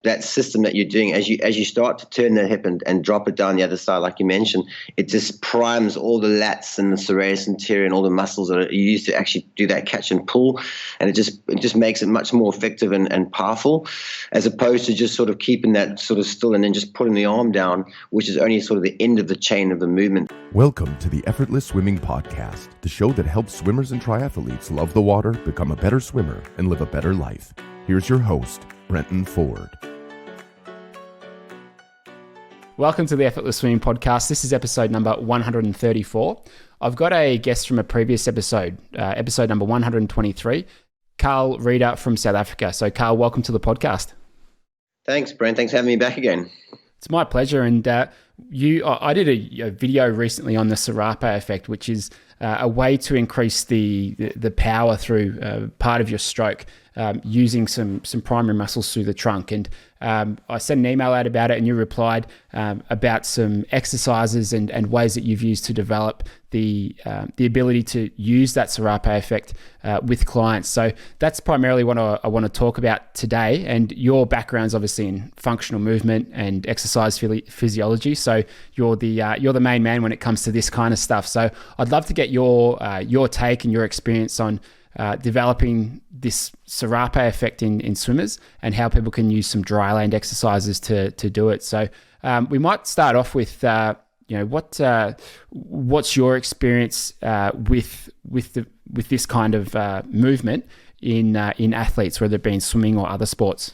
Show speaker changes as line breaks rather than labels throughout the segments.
that system that you're doing, as you start to turn the hip and drop it down the other side, like you mentioned, it just primes all the lats and the serratus anterior and all the muscles that are used to actually do that catch and pull, and it just makes it much more effective and powerful, as opposed to just sort of keeping that sort of still and then just putting the arm down, which is only sort of the end of the chain of the movement.
Welcome to the Effortless Swimming Podcast, the show that helps swimmers and triathletes love the water, become a better swimmer, and live a better life. Here's your host, Brenton Ford.
Welcome to the Effortless Swimming Podcast. This is episode number 134. I've got a guest from a previous episode, episode number 123, Carl Reeder from South Africa. So Carl, welcome to the podcast.
Thanks, Brent. Thanks for having me back again.
It's my pleasure. And I did a video recently on the Serape Effect, which is a way to increase the power through part of your stroke using some primary muscles through the trunk. And I sent an email out about it, and you replied about some exercises and ways that you've used to develop the ability to use that Serape Effect with clients. So that's primarily what I want to talk about today. And your background's obviously in functional movement and exercise physiology. So you're the main man when it comes to this kind of stuff. So I'd love to get your take and your experience on developing this Serape Effect in swimmers and how people can use some dry land exercises to do it. So we might start off with what's your experience with this kind of movement in athletes, whether it be in swimming or other sports?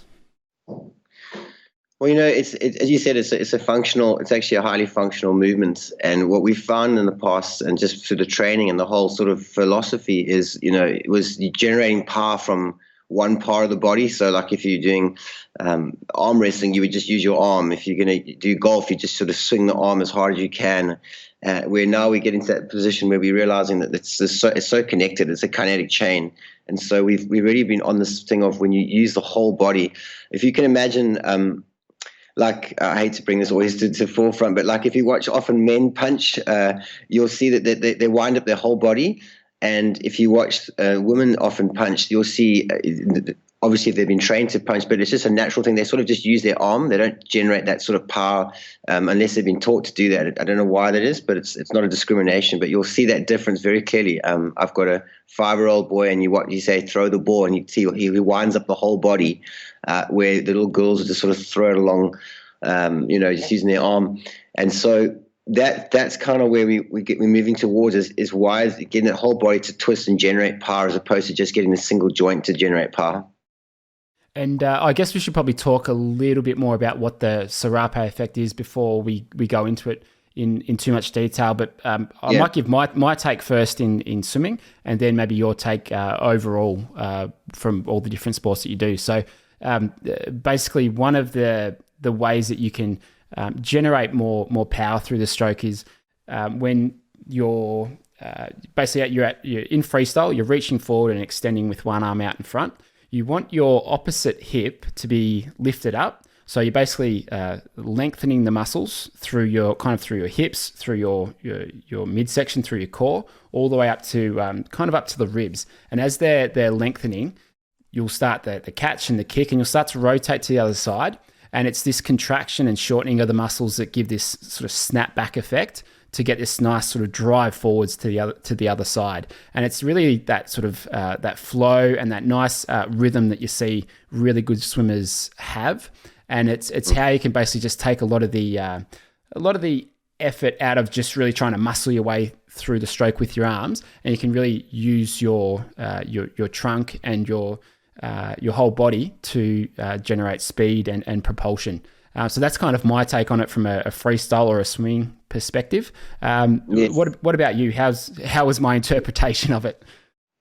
Well, it's as you said, it's actually a highly functional movement. And what we've found in the past, and just through the training and the whole sort of philosophy, is, it was generating power from one part of the body. So like if you're doing arm wrestling, you would just use your arm. If you're going to do golf, you just sort of swing the arm as hard as you can. Where now we get into that position where we're realizing that it's so connected. It's a kinetic chain. And so we've really been on this thing of when you use the whole body. If you can imagine, like, I hate to bring this always to forefront, but like if you watch often men punch, you'll see that they wind up their whole body. And if you watch women often punch, you'll see, obviously if they've been trained to punch, but it's just a natural thing. They sort of just use their arm. They don't generate that sort of power unless they've been taught to do that. I don't know why that is, but it's not a discrimination. But you'll see that difference very clearly. I've got a 5-year-old boy, and you say throw the ball, and you see he winds up the whole body, where the little girls will just sort of throw it along, just using their arm. And so that's kind of where we're moving towards is why getting that whole body to twist and generate power, as opposed to just getting a single joint to generate power.
And I guess we should probably talk a little bit more about what the Serape Effect is before we go into it in too much detail. But I might give my take first in swimming, and then maybe your take overall from all the different sports that you do. So basically, one of the ways that you can generate more power through the stroke is when you're in freestyle, you're reaching forward and extending with one arm out in front. You want your opposite hip to be lifted up. So you're basically lengthening the muscles through your hips, through your midsection, through your core, all the way up to up to the ribs. And as they're lengthening, you'll start the catch and the kick, and you'll start to rotate to the other side. And it's this contraction and shortening of the muscles that give this sort of snap-back effect to get this nice sort of drive forwards to the other side. And it's really that sort of that flow and that nice rhythm that you see really good swimmers have. And it's how you can basically just take a lot of the effort out of just really trying to muscle your way through the stroke with your arms, and you can really use your trunk and your whole body to generate speed and propulsion. So that's kind of my take on it from a freestyle or a swimming perspective.
Yes.
What about you? How was my interpretation of it?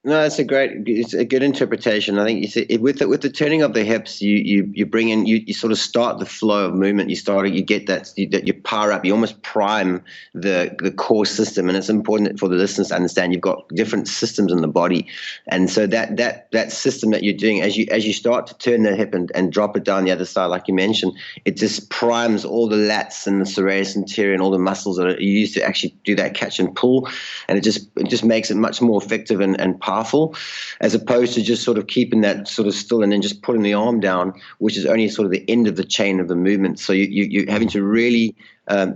No, it's a good interpretation. I think you see with the turning of the hips, you bring in, you sort of start the flow of movement. You get that you power up. You almost prime the core system, and it's important for the listeners to understand you've got different systems in the body, and so that system that you're doing as you start to turn the hip and drop it down the other side, like you mentioned, it just primes all the lats and the serratus anterior and all the muscles that are used to actually do that catch and pull, and it just makes it much more effective and powerful, powerful, as opposed to just sort of keeping that sort of still and then just putting the arm down, which is only sort of the end of the chain of the movement. So you're having to really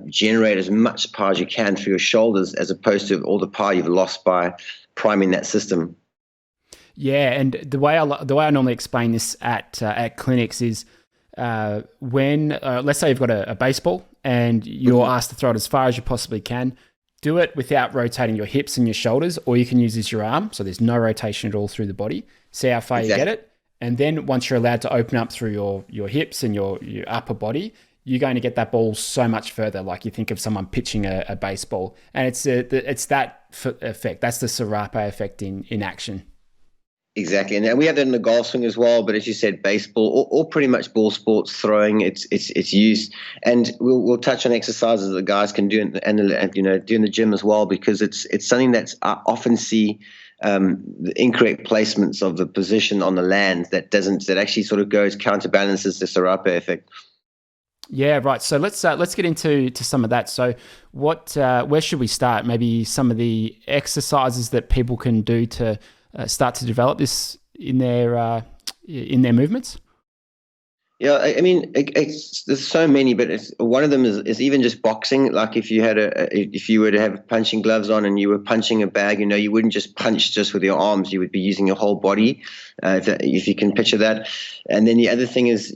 generate as much power as you can through your shoulders, as opposed to all the power you've lost by priming that system.
Yeah, and the way I normally explain this at clinics is when let's say you've got a baseball and you're asked to throw it as far as you possibly can. Do it without rotating your hips and your shoulders, or you can use this your arm, so there's no rotation at all through the body. See how far you get it, and then once you're allowed to open up through your hips and your upper body, you're going to get that ball so much further. Like you think of someone pitching a baseball, and it's that effect. That's the Serape effect in action.
Exactly, and we have that in the golf swing as well. But as you said, baseball or pretty much ball sports, throwing, it's used. And we'll touch on exercises that guys can do and do in the gym as well, because it's something that's I often see the incorrect placements of the position on the land that actually sort of goes counterbalances the Serape effect.
Yeah, right. So let's get into some of that. So where should we start? Maybe some of the exercises that people can do to start to develop this in their movements?
Yeah, I mean, there's so many, but one of them is even just boxing. Like if you were to have punching gloves on and you were punching a bag, you wouldn't just punch just with your arms. You would be using your whole body, if you can picture that. And then the other thing is,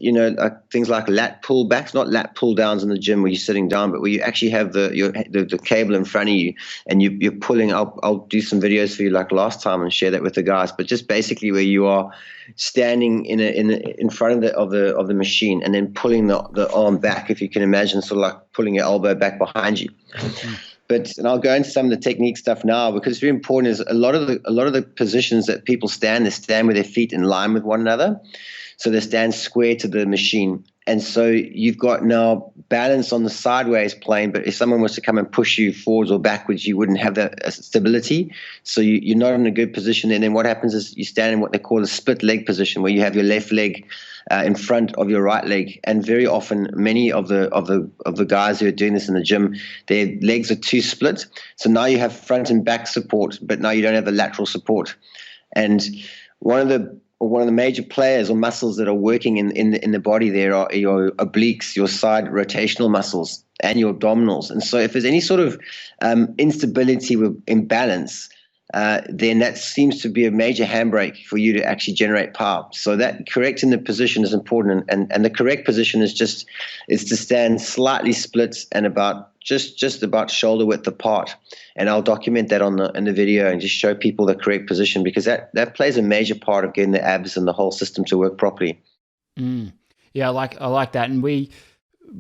things like lat pull backs, not lat pull downs in the gym where you're sitting down, but where you actually have the cable in front of you and you're pulling. I'll do some videos for you like last time and share that with the guys. But just basically where you are standing in front of the machine and then pulling the arm back, if you can imagine, sort of like pulling your elbow back behind you. And I'll go into some of the technique stuff now, because it's very important. Is a lot of the positions that people stand, they stand with their feet in line with one another, so they stand square to the machine. And so you've got now balance on the sideways plane, but if someone was to come and push you forwards or backwards, you wouldn't have that stability. So you're not in a good position. And then what happens is you stand in what they call a split leg position, where you have your left leg in front of your right leg. And very often, many of the guys who are doing this in the gym, their legs are too split. So now you have front and back support, but now you don't have the lateral support. And one of the major players or muscles that are working in the body there are your obliques, your side rotational muscles, and your abdominals. And so if there's any sort of instability with imbalance, then that seems to be a major handbrake for you to actually generate power. So that correcting the position is important, and the correct position is to stand slightly split and about just about shoulder width apart. And I'll document that in the video and just show people the correct position, because that plays a major part of getting the abs and the whole system to work properly.
Yeah, I like that. And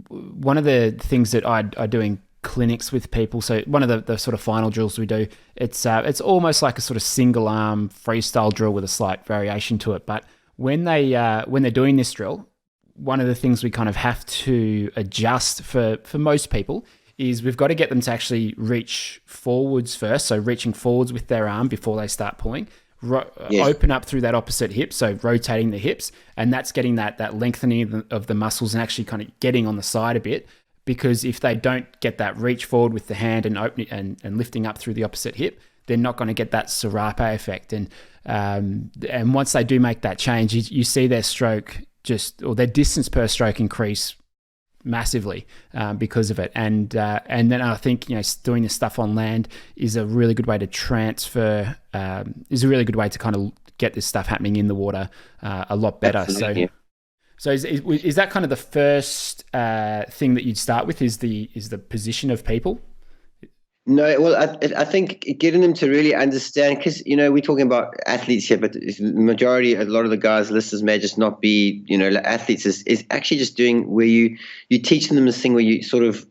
one of the things that I do in clinics with people, so one of the sort of final drills we do, it's almost like a sort of single arm freestyle drill with a slight variation to it. But when they're doing this drill, one of the things we kind of have to adjust for most people is we've got to get them to actually reach forwards first. So reaching forwards with their arm before they start pulling, open up through that opposite hip. So rotating the hips, and that's getting that lengthening of the muscles and actually kind of getting on the side a bit. Because if they don't get that reach forward with the hand and opening and lifting up through the opposite hip, they're not going to get that Serape effect. And once they do make that change, you see their stroke or their distance per stroke increase massively because of it. And then I think doing this stuff on land is a really good way to transfer. Is a really good way to kind of get this stuff happening in the water a lot better. Absolutely. So is that kind of the first thing that you'd start with? Is the position of people?
No, well, I think getting them to really understand, because we're talking about athletes here, but the majority, a lot of the guys, listeners may just not be, athletes. Is actually just doing where you teach them this thing where you sort of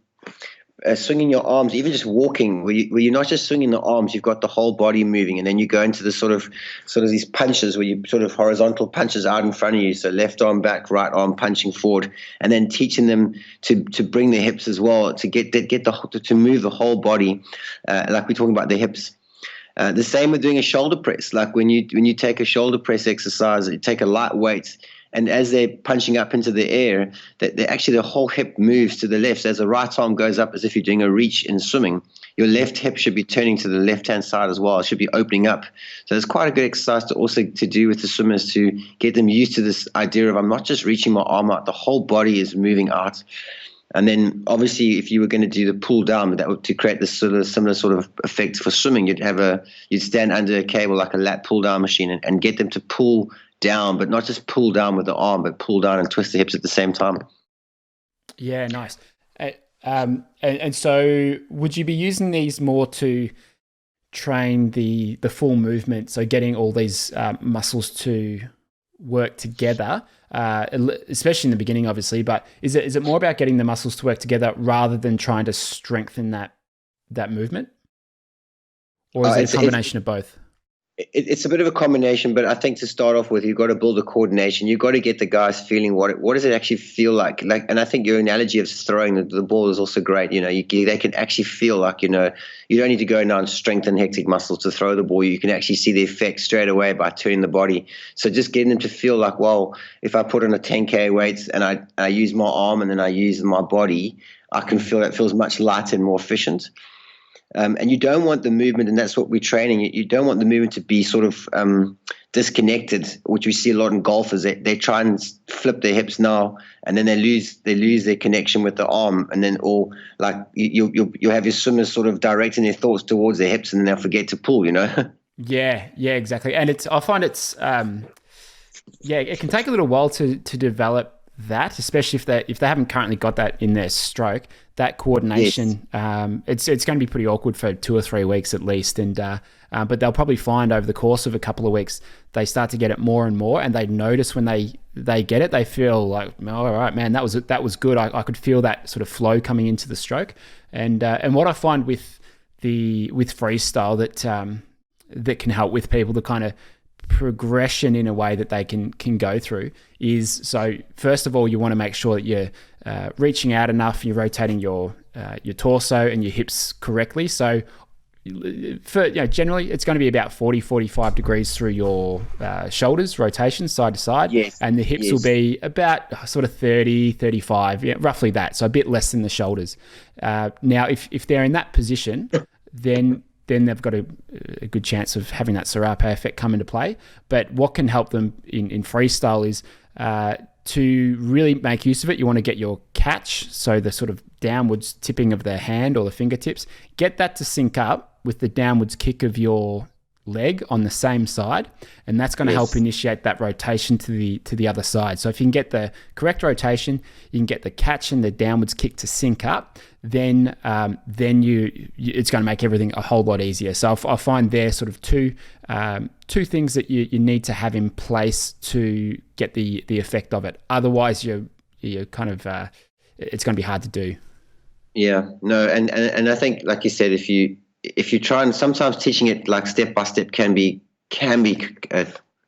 swinging your arms, even just walking, where you're not just swinging the arms, you've got the whole body moving, and then you go into the sort of these punches where you sort of horizontal punches out in front of you, so left arm back, right arm punching forward, and then teaching them to bring the hips as well, to to move the whole body, like we're talking about the hips. The same with doing a shoulder press. Like when you take a shoulder press exercise, you take a light weight And as they're punching up into the air, they actually, the whole hip moves to the left. So as the right arm goes up, as if you're doing a reach in swimming, your left hip should be turning to the left-hand side as well. It should be opening up. So it's quite a good exercise to do with the swimmers, to get them used to this idea of, I'm not just reaching my arm out, the whole body is moving out. And then obviously if you were going to do the pull down, to create this sort of similar sort of effect for swimming, you'd stand under a cable like a lat pull down machine and get them to pull down, but not just pull down with the arm, but pull down and twist the hips at the same time.
Yeah, nice. And so would you be using these more to train the full movement, so getting all these muscles to work together, especially in the beginning, obviously, but is it more about getting the muscles to work together rather than trying to strengthen that movement? Or is it a combination of both?
It's a bit of a combination, but I think to start off with, you've got to build a coordination. You've got to get the guys feeling what does it actually feel like. And I think your analogy of throwing the ball is also great. They can actually feel like, you don't need to go now and strengthen hectic muscles to throw the ball. You can actually see the effect straight away by turning the body. So just getting them to feel like, well, if I put on a 10K weights and I use my arm and then I use my body, I can feel that feels much lighter and more efficient. And you don't want the movement, and that's what we're training. You don't want the movement to be sort of disconnected, which we see a lot in golfers. They try and flip their hips now, and then they lose their connection with the arm, and then you'll have your swimmers sort of directing their thoughts towards their hips, and then they'll forget to pull.
Yeah, exactly. And I find it can take a little while to develop that, especially if they haven't currently got that in their stroke. That coordination, yes. It's going to be pretty awkward for 2 or 3 weeks at least, and but they'll probably find over the course of a couple of weeks they start to get it more and more, and they notice when they get it, they feel like, oh, all right, man, that was good. I could feel that sort of flow coming into the stroke, and what I find with freestyle that can help with people, the kind of progression in a way that they can go through is, so first of all, you want to make sure that you're reaching out enough, you're rotating your torso and your hips correctly. So generally it's going to be about 45 degrees through your shoulders, rotation side to side.
Yes.
And the hips will be about sort of 35, roughly that. So a bit less than the shoulders. Now, if they're in that position, then they've got a good chance of having that Serape effect come into play. But what can help them in freestyle is to really make use of it. You want to get your catch, so the sort of downwards tipping of the hand or the fingertips, get that to sync up with the downwards kick of your leg on the same side, and that's going to help initiate that rotation to the other side. So if you can get the correct rotation, you can get the catch and the downwards kick to sync up, then it's going to make everything a whole lot easier. So I find there sort of two things that you need to have in place to get the effect of it. Otherwise, you're kind of it's going to be hard to do.
Yeah, no, and I think, like you said, if you try, and sometimes teaching it like step by step can be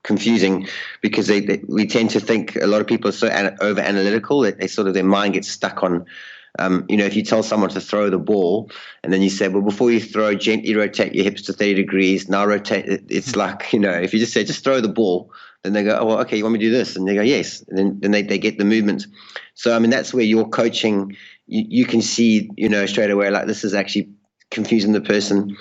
confusing, because we tend to think, a lot of people are so over analytical that they sort of, their mind gets stuck on, if you tell someone to throw the ball and then you say, well, before you throw, gently rotate your hips to 30 degrees. Now rotate. It's like, if you just say, just throw the ball, then they go, oh, well, okay, you want me to do this? And they go, yes. And then they get the movement. So, that's where your coaching, you can see, straight away, like, this is actually confusing the person.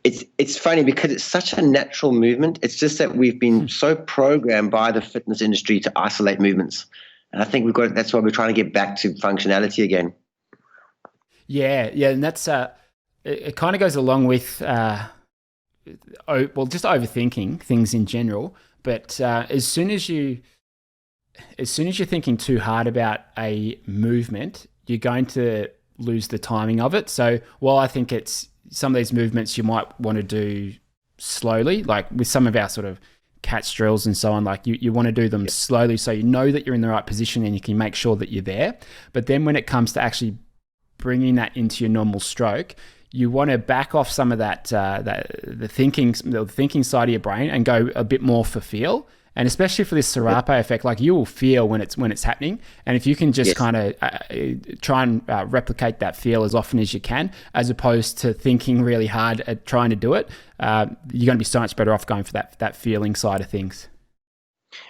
It's funny because it's such a natural movement. It's just that we've been so programmed by the fitness industry to isolate movements. And I think that's why we're trying to get back to functionality again. Yeah,
and that's it kind of goes along with just overthinking things in general. But as soon as you're thinking too hard about a movement, you're going to lose the timing of it. So while I think it's some of these movements you might want to do slowly, like with some of our sort of catch drills and so on, like you want to do them slowly so you know that you're in the right position and you can make sure that you're there. But then when it comes to actually bringing that into your normal stroke, you want to back off some of that the thinking side of your brain and go a bit more for feel. And especially for this Serape effect, like, you will feel when it's happening. And if you can just kind of try and replicate that feel as often as you can, as opposed to thinking really hard at trying to do it, you're going to be so much better off going for that feeling side of things.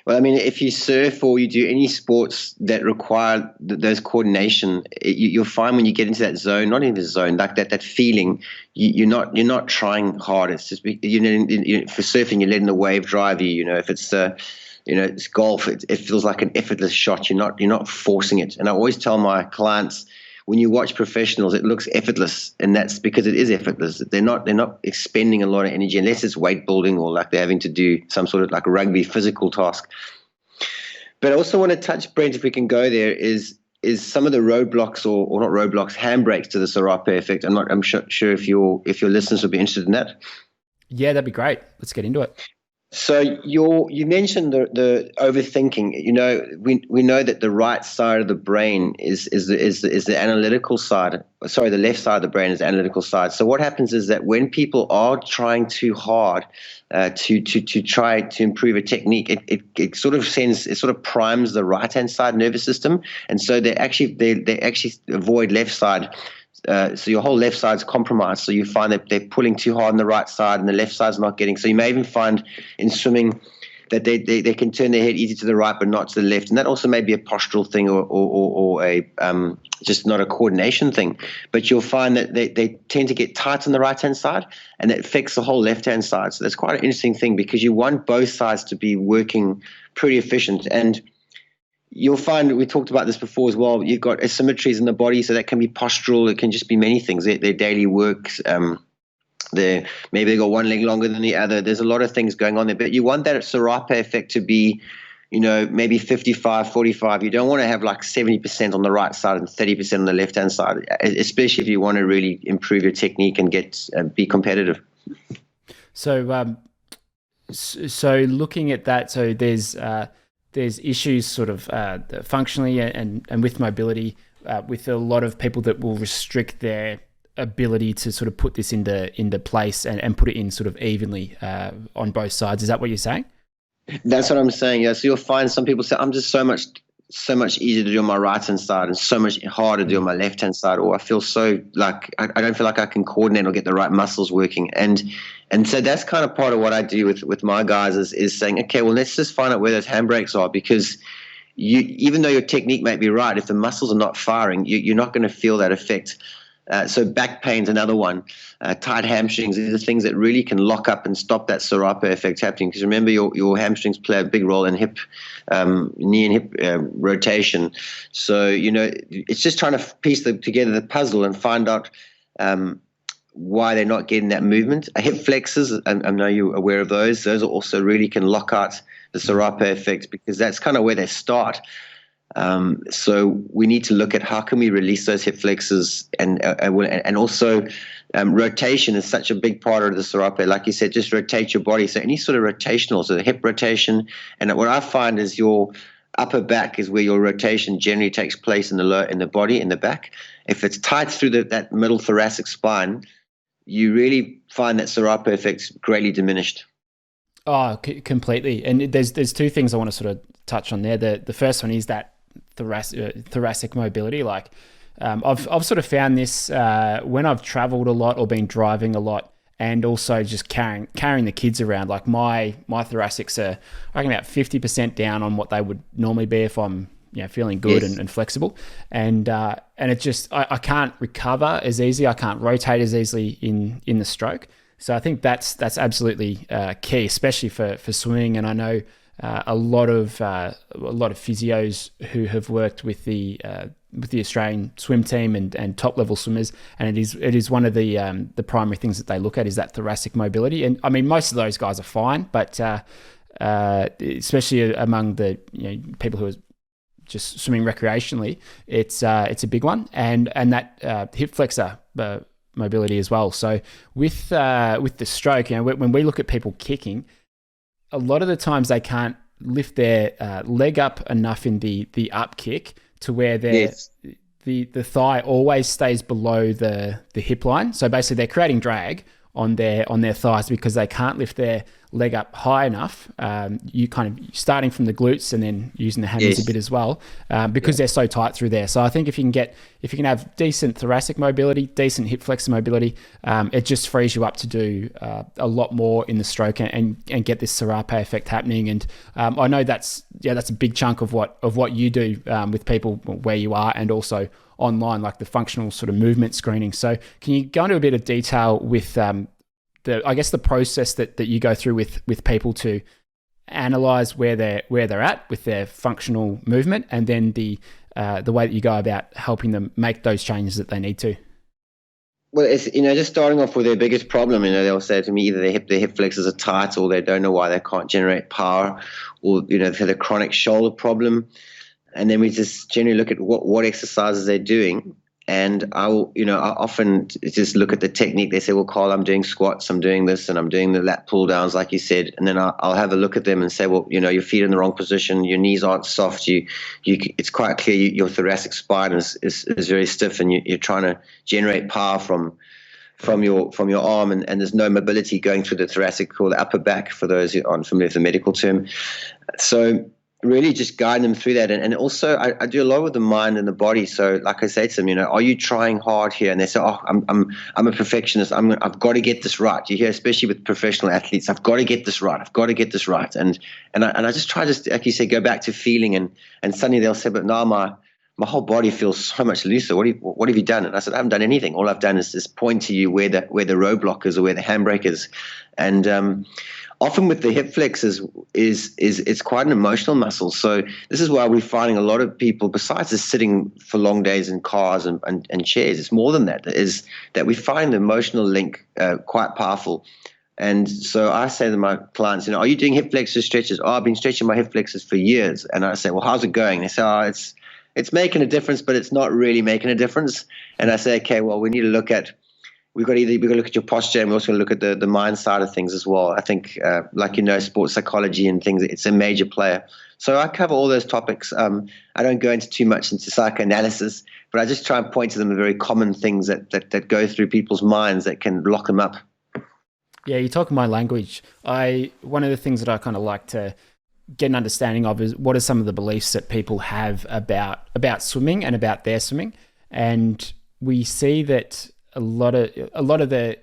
Well, I mean, if you surf or you do any sports that require those coordination, you'll find when you get into that zone, not in the zone, like that feeling, you're not trying hard. It's just for surfing, you're letting the wave drive you. If it's it's golf, it feels like an effortless shot. You're not forcing it. And I always tell my clients, when you watch professionals, it looks effortless, and that's because it is effortless. They're not expending a lot of energy unless it's weight building or like they're having to do some sort of like rugby physical task. But I also want to touch, Brent, if we can go there, is some of the roadblocks or not roadblocks, handbrakes to the Serape effect. I'm sure if your listeners would be interested in that.
Yeah, that'd be great. Let's get into it.
So you mentioned the overthinking. We know that the right side of the brain is the analytical side. Sorry, the left side of the brain is the analytical side. So what happens is that when people are trying too hard to try to improve a technique, it sort of primes the right hand side nervous system, and so they actually avoid left side. So your whole left side's compromised. So you find that they're pulling too hard on the right side and the left side's not getting. So you may even find in swimming that they can turn their head easy to the right but not to the left. And that also may be a postural thing or a just not a coordination thing. But you'll find that they tend to get tight on the right-hand side, and that affects the whole left-hand side. So that's quite an interesting thing because you want both sides to be working pretty efficient. And you'll find, we talked about this before as well, you've got asymmetries in the body, so that can be postural. It can just be many things. Their daily work, maybe they got one leg longer than the other. There's a lot of things going on there. But you want that Serape effect to be, maybe 55, 45. You don't want to have like 70% on the right side and 30% on the left-hand side, especially if you want to really improve your technique and be competitive.
So looking at that, so there's issues sort of functionally and with mobility with a lot of people that will restrict their ability to sort of put this into place and put it in sort of evenly on both sides. Is that what you're saying?
That's what I'm saying. Yeah. So you'll find some people say, I'm just so much easier to do on my right-hand side and so much harder to do on my left-hand side, or I feel so like I don't feel like I can coordinate or get the right muscles working. And so that's kind of part of what I do with my guys is saying, okay, well, let's just find out where those handbrakes are, because even though your technique might be right, if the muscles are not firing, you're not going to feel that effect. So back pain's another one. Tight hamstrings, these are things that really can lock up and stop that Serape effect happening. Because remember, your hamstrings play a big role in knee and hip rotation. So, it's just trying to piece together the puzzle and find out why they're not getting that movement. Hip flexors, I know you're aware of those. Those also really can lock out the Serape effect, because that's kind of where they start. So we need to look at how can we release those hip flexors, and also rotation is such a big part of the Serape. Like you said, just rotate your body. So any sort of rotational, so the hip rotation, and what I find is your upper back is where your rotation generally takes place in the body, in the back. If it's tight through that middle thoracic spine, you really find that Serape effect's greatly diminished.
Oh, completely. And there's two things I want to sort of touch on there. The first one is that thoracic mobility. Like I've sort of found this when I've traveled a lot or been driving a lot, and also just carrying the kids around. Like my thoracics are, I reckon, about 50% down on what they would normally be if I'm feeling good. Yes. and flexible, and it just I can't recover as easily. I can't rotate as easily in the stroke. So I think that's absolutely key, especially for swimming. And I know a lot of physios who have worked with the Australian swim team and top level swimmers, and it is one of the primary things that they look at is that thoracic mobility. And I mean, most of those guys are fine, but especially among the people who are just swimming recreationally, it's a big one, and that hip flexor mobility as well. So with the stroke, when we look at people kicking, a lot of the times they can't lift their leg up enough in the up kick to where the thigh always stays below the hip line. So basically they're creating drag on their thighs because they can't lift their leg up high enough. You kind of starting from the glutes and then using the hammies a bit as well, because they're so tight through there. So I think if you can have decent thoracic mobility, decent hip flexor mobility, it just frees you up to do a lot more in the stroke and get this Serape effect happening. And I know that's a big chunk of what you do with people where you are, and also online, like the functional sort of movement screening. So can you go into a bit of detail with the process that you go through with people to analyze where they're at with their functional movement, and then the way that you go about helping them make those changes that they need to?
Well, it's, just starting off with their biggest problem. They'll say to me either their hip flexors are tight, or they don't know why they can't generate power, or they've had a chronic shoulder problem. And then we just generally look at what exercises they're doing. And I often just look at the technique. They say, well, Carl, I'm doing squats, I'm doing this, and I'm doing the lat pull downs, like you said. And then I'll have a look at them and say, well, your feet are in the wrong position, your knees aren't soft. It's quite clear your thoracic spine is very stiff, and you're trying to generate power from your arm, and there's no mobility going through the thoracic or the upper back, for those who aren't familiar with the medical term. So really just guide them through that. And also I do a lot with the mind and the body. So like I say to them, are you trying hard here? And they say, oh, I'm a perfectionist. I've got to get this right. You hear, especially with professional athletes, I've got to get this right. I've got to get this right. And I just try to, like you say, go back to feeling, and suddenly they'll say, but now my whole body feels so much looser. What have you done? And I said, I haven't done anything. All I've done is just point to you where the roadblock is, or where the handbrake is. And often with the hip flexors is it's quite an emotional muscle. So this is why we're finding a lot of people, besides just sitting for long days in cars and chairs, it's more than that, is that we find the emotional link quite powerful. And so I say to my clients, are you doing hip flexor stretches? Oh, I've been stretching my hip flexors for years. And I say, well, how's it going? They say, oh, it's making a difference, but it's not really making a difference. And I say, okay, well, we need to look at, we've got to look at your posture, and we're also going to look at the mind side of things as well. I think, sports psychology and things, it's a major player. So I cover all those topics. I don't go too much into psychoanalysis, but I just try and point to them the very common things that go through people's minds that can lock them up.
Yeah, you're talking my language. One of the things that I kind of like to get an understanding of is what are some of the beliefs that people have about swimming and about their swimming. And we see that a lot of the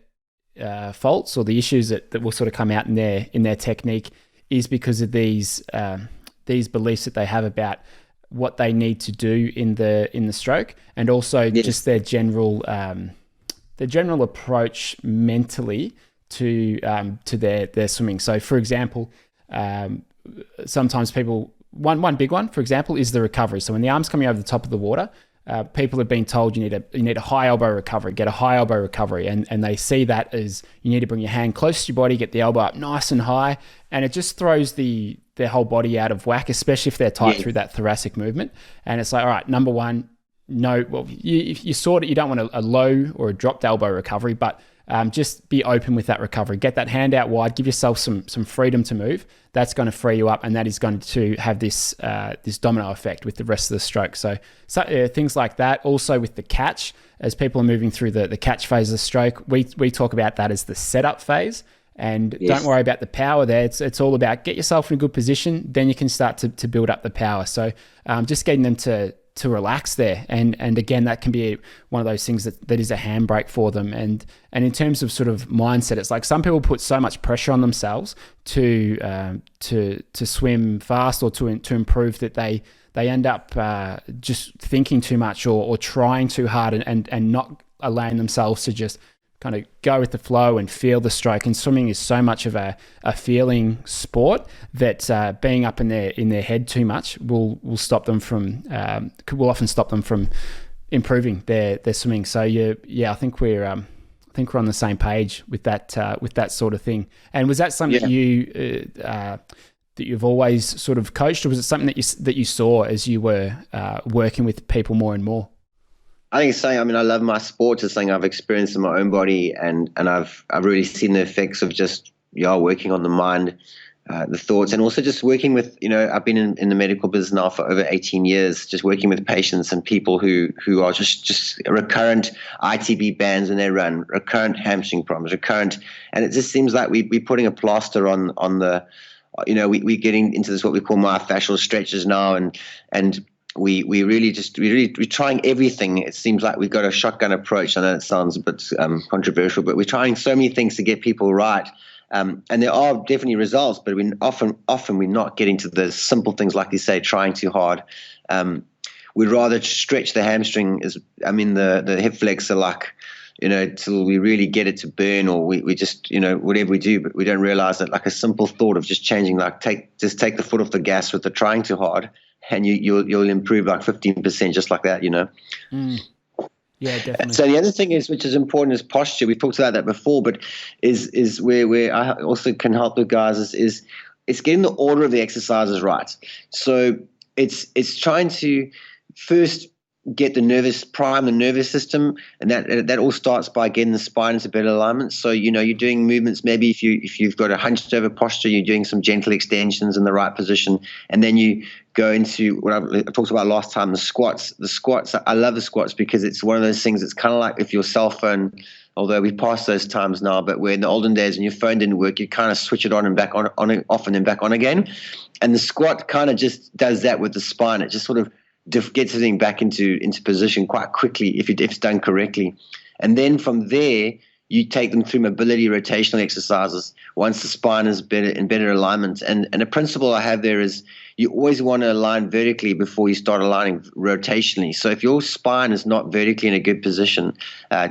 faults or the issues that will sort of come out in their technique is because of these beliefs that they have about what they need to do in the stroke, and also just their general approach mentally to their swimming. So, for example, sometimes people, one big one, for example, is the recovery. So when the arm's coming over the top of the water, people have been told you need a high elbow recovery, get a high elbow recovery, and they see that as you need to bring your hand close to your body, get the elbow up nice and high, and it just throws their whole body out of whack, especially if they're tight through that thoracic movement. And it's like, all right, number one, no, well, you don't want a low or a dropped elbow recovery, but just be open with that recovery. Get that hand out wide. Give yourself some freedom to move. That's going to free you up, and that is going to have this domino effect with the rest of the stroke. So things like that. Also with the catch, as people are moving through the catch phase of the stroke, we talk about that as the setup phase. And don't worry about the power there. It's all about get yourself in a good position. Then you can start to build up the power. So just getting them to relax there. And again, that can be one of those things that is a handbrake for them. And in terms of sort of mindset, it's like some people put so much pressure on themselves to swim fast or to improve that they end up just thinking too much or trying too hard and not allowing themselves to just kind of go with the flow and feel the stroke. And swimming is so much of a feeling sport that being up in their head too much will often stop them from improving their swimming. So I think we're on the same page with that sort of thing. And was that something that you've always sort of coached, or was it something that you saw as you were working with people more and more?
I think it's something, I love my sport. It's something I've experienced in my own body, and I've really seen the effects of just, working on the mind the thoughts, and also just working with, I've been in the medical business now for over 18 years, just working with patients and people who are just recurrent ITB bands when they run, recurrent hamstring problems, and it just seems like we're putting a plaster on the, we're getting into this, what we call myofascial stretches now, and we're trying everything. It seems like we've got a shotgun approach. I know it sounds a bit controversial, but we're trying so many things to get people right. And there are definitely results, but often we're not getting to the simple things, like you say, trying too hard. We'd rather stretch the hamstring, the hip flexor, like, till we really get it to burn, or we just, whatever we do, but we don't realize that, like, a simple thought of just changing, like take the foot off the gas with the trying too hard, and you'll improve like 15% just like that,
Yeah, definitely.
So the other thing which is important, is posture. We've talked about that before, but is where I also can help the guys is it's getting the order of the exercises right. So it's trying to first prime the nervous system, and that all starts by getting the spine into better alignment. So you're doing movements. Maybe if you've got a hunched over posture, you're doing some gentle extensions in the right position, and then you go into what I talked about last time, the squats. I love the squats because it's one of those things. It's kind of like if your cell phone, although we passed those times now, but where in the olden days when your phone didn't work, you kind of switch it on and back on off and then back on again, and the squat kind of just does that with the spine. It just sort of gets everything back into position quite quickly if it's done correctly. And then from there, you take them through mobility rotational exercises once the spine is in better alignment. And a principle I have there is you always want to align vertically before you start aligning rotationally. So if your spine is not vertically in a good position,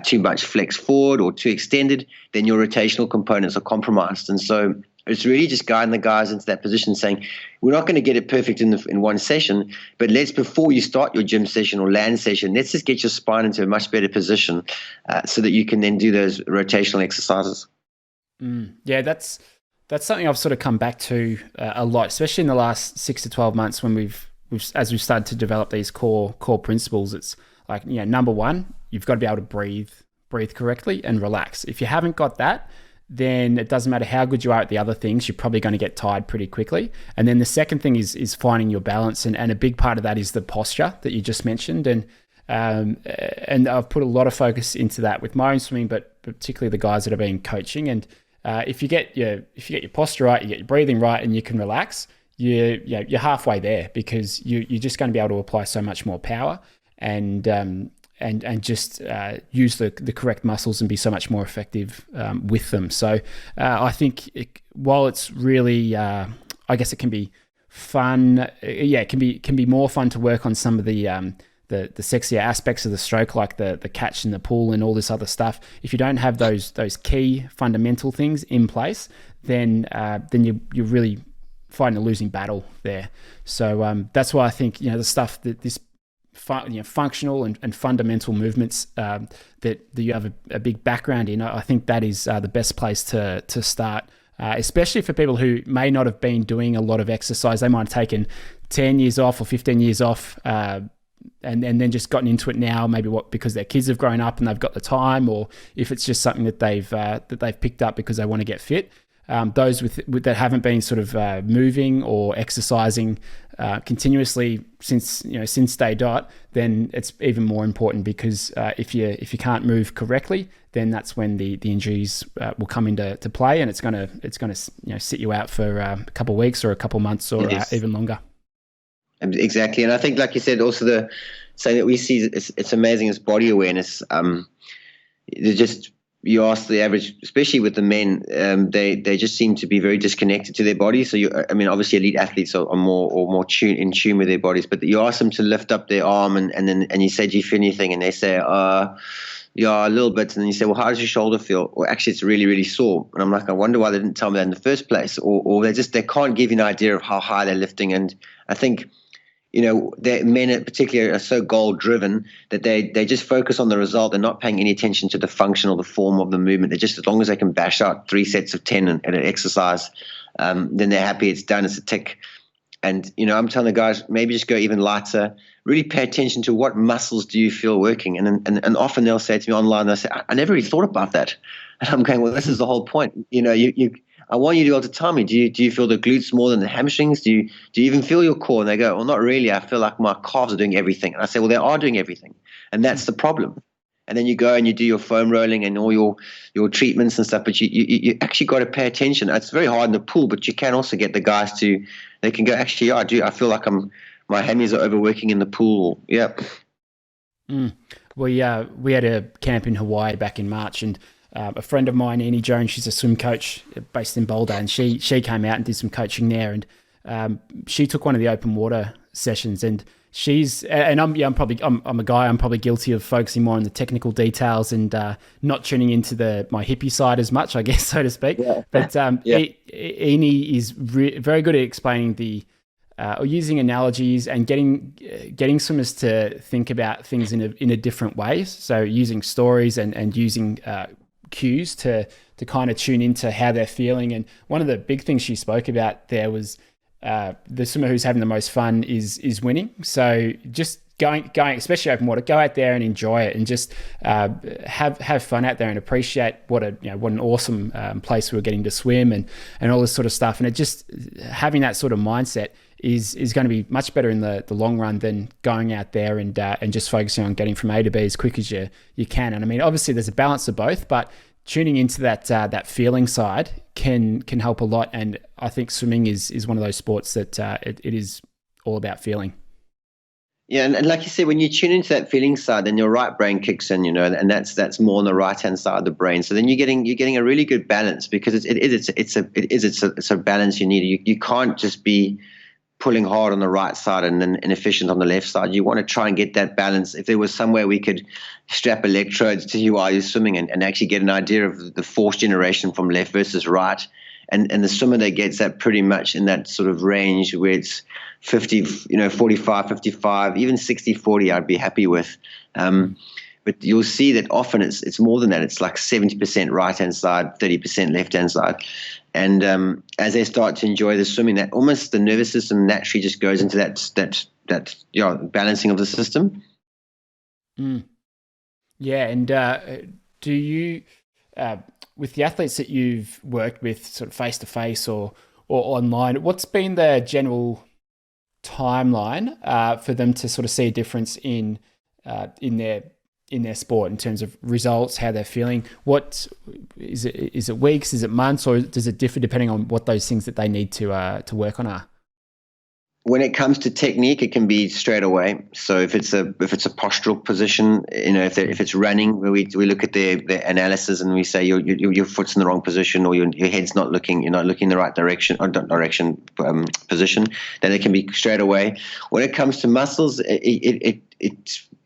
too much flex forward or too extended, then your rotational components are compromised. And so it's really just guiding the guys into that position, saying, we're not going to get it perfect in one session, but before you start your gym session or land session, let's just get your spine into a much better position so that you can then do those rotational exercises.
Yeah, that's something I've sort of come back to a lot, especially in the last 6 to 12 months when we've started to develop these core principles. It's like, number one, you've got to be able to breathe correctly and relax. If you haven't got that, then it doesn't matter how good you are at the other things, you're probably going to get tired pretty quickly. And then the second thing is finding your balance. And a big part of that is the posture that you just mentioned. And I've put a lot of focus into that with my own swimming, but particularly the guys that have been coaching. And if you get your posture right, you get your breathing right, and you can relax, you're halfway there, because you're just going to be able to apply so much more power and just use the correct muscles and be so much more effective with them. So I think while it's really, I guess it can be fun. It can be more fun to work on some of the sexier aspects of the stroke, like the catch in the pool and all this other stuff. If you don't have those key fundamental things in place, then you're really fighting a losing battle there. So that's why I think the stuff that this functional and fundamental movements that you have a big background in, I think that is the best place to start, especially for people who may not have been doing a lot of exercise. They might have taken 10 years off or 15 years off and then just gotten into it now, maybe because their kids have grown up and they've got the time, or if it's just something that they've picked up because they want to get fit. Those that haven't been sort of moving or exercising continuously since day dot, then it's even more important, because if you can't move correctly, then that's when the injuries will come into play, and it's gonna sit you out for a couple of weeks or a couple of months or even longer.
Exactly, and I think, like you said, also the saying that we see it's amazing is body awareness. You ask the average, especially with the men, they just seem to be very disconnected to their bodies. So obviously elite athletes are more in tune with their bodies, but you ask them to lift up their arm and you say, do you feel anything? And they say, yeah, a little bit. And then you say, well, how does your shoulder feel? Or actually it's really, really sore. And I'm like, I wonder why they didn't tell me that in the first place. Or they can't give you an idea of how high they're lifting. And I think, men in particular are so goal driven that they just focus on the result. They're not paying any attention to the function or the form of the movement. They're just, as long as they can bash out 3 sets of 10 at an exercise, then they're happy. It's done. It's a tick. And, I'm telling the guys, maybe just go even lighter, really pay attention to what muscles do you feel working. And often they'll say to me online, they'll say, I never really thought about that. And I'm going, well, this is the whole point. I want you to be able to tell me, do you feel the glutes more than the hamstrings? Do you even feel your core? And they go, well, not really. I feel like my calves are doing everything. And I say, well, they are doing everything. And that's the problem. And then you go and you do your foam rolling and all your treatments and stuff, but you actually got to pay attention. It's very hard in the pool, but you can also get the guys they can go, actually, yeah, I feel like my hammies are overworking in the pool. Yeah.
We had a camp in Hawaii back in March, and a friend of mine, Annie Jones, she's a swim coach based in Boulder, and she came out and did some coaching there, and she took one of the open water sessions, and I'm a guy, I'm probably guilty of focusing more on the technical details and not tuning into my hippie side as much, I guess, so to speak. Yeah. But Annie is very good at explaining or using analogies and getting swimmers to think about things in a different way. So using stories and using cues to kind of tune into how they're feeling. And one of the big things she spoke about there was the swimmer who's having the most fun is winning. So just going, especially open water, go out there and enjoy it, and just have fun out there and appreciate what an awesome place we were getting to swim and all this sort of stuff. And it just having that sort of mindset is going to be much better in the long run than going out there and just focusing on getting from A to B as quick as you can. And I mean, obviously there's a balance of both, but tuning into that feeling side can help a lot. And I think swimming is one of those sports that it is all about feeling.
Yeah, and like you said, when you tune into that feeling side, then your right brain kicks in, and that's more on the right hand side of the brain. So then you're getting a really good balance, because it's a balance you need. You can't just be pulling hard on the right side and then inefficient on the left side. You want to try and get that balance. If there was somewhere we could strap electrodes to you while you're swimming and actually get an idea of the force generation from left versus right, and the swimmer that gets that pretty much in that sort of range where it's 50, 45, 55, even 60, 40, I'd be happy with. But you'll see that often it's more than that. It's like 70% right-hand side, 30% left-hand side. And as they start to enjoy the swimming, that almost the nervous system naturally just goes into that balancing of the system.
Yeah, and do you, with the athletes that you've worked with, sort of face-to-face or online, what's been the general timeline for them to sort of see a difference in their sport in terms of results, how they're feeling? What is it? Is it weeks? Is it months? Or does it differ depending on what those things that they need to work on are?
When it comes to technique, it can be straight away. So if it's a postural position, if it's running, where we look at the analysis and we say your foot's in the wrong position, or your head's not looking, you're not looking in the right direction or position, then it can be straight away. When it comes to muscles, it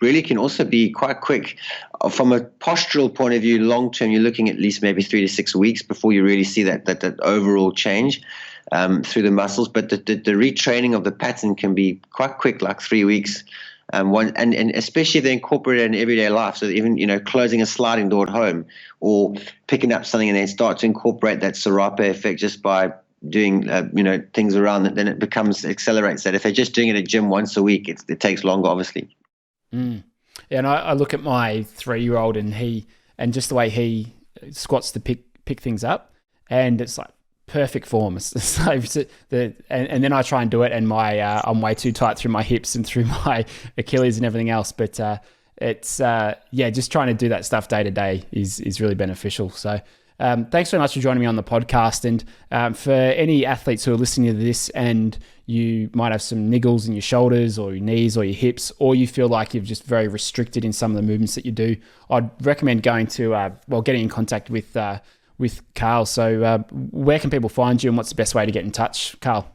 really can also be quite quick. From a postural point of view, long term, you're looking at least maybe 3 to 6 weeks before you really see that overall change through the muscles. But the retraining of the pattern can be quite quick, like 3 weeks. And especially if they incorporate it in everyday life. So even closing a sliding door at home, or picking up something and then start to incorporate that Serape effect just by doing things around it, then it accelerates that. If they're just doing it at gym once a week, it takes longer, obviously.
Yeah, and I look at my 3-year-old and just the way he squats to pick things up, and it's like perfect form. It's like and then I try and do it, and I'm way too tight through my hips and through my Achilles and everything else. But it's just trying to do that stuff day to day is really beneficial. So thanks very much for joining me on the podcast. And for any athletes who are listening to this and you might have some niggles in your shoulders or your knees or your hips, or you feel like you're just very restricted in some of the movements that you do, I'd recommend going to, getting in contact with Carl. So where can people find you, and what's the best way to get in touch, Carl?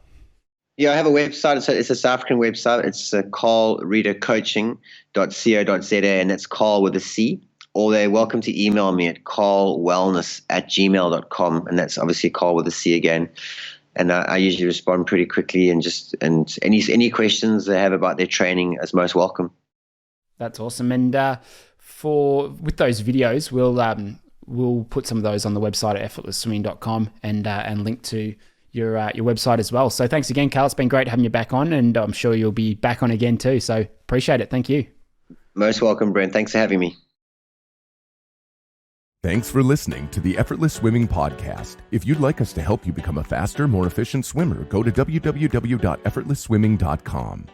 Yeah, I have a website. It's a South African website. It's carlreadercoaching.co.za, and that's Carl with a C. Or they're welcome to email me at carlwellness@gmail.com, and that's obviously Carl with a C again. And I usually respond pretty quickly, and any questions they have about their training is most welcome. That's
awesome. And with those videos, we'll put some of those on the website at effortlessswimming.com and link to your website as well. So thanks again, Carl. It's been great having you back on, and I'm sure you'll be back on again too. So appreciate it. Thank you.
Most welcome, Brent. Thanks for having me.
Thanks for listening to the Effortless Swimming Podcast. If you'd like us to help you become a faster, more efficient swimmer, go to www.effortlessswimming.com.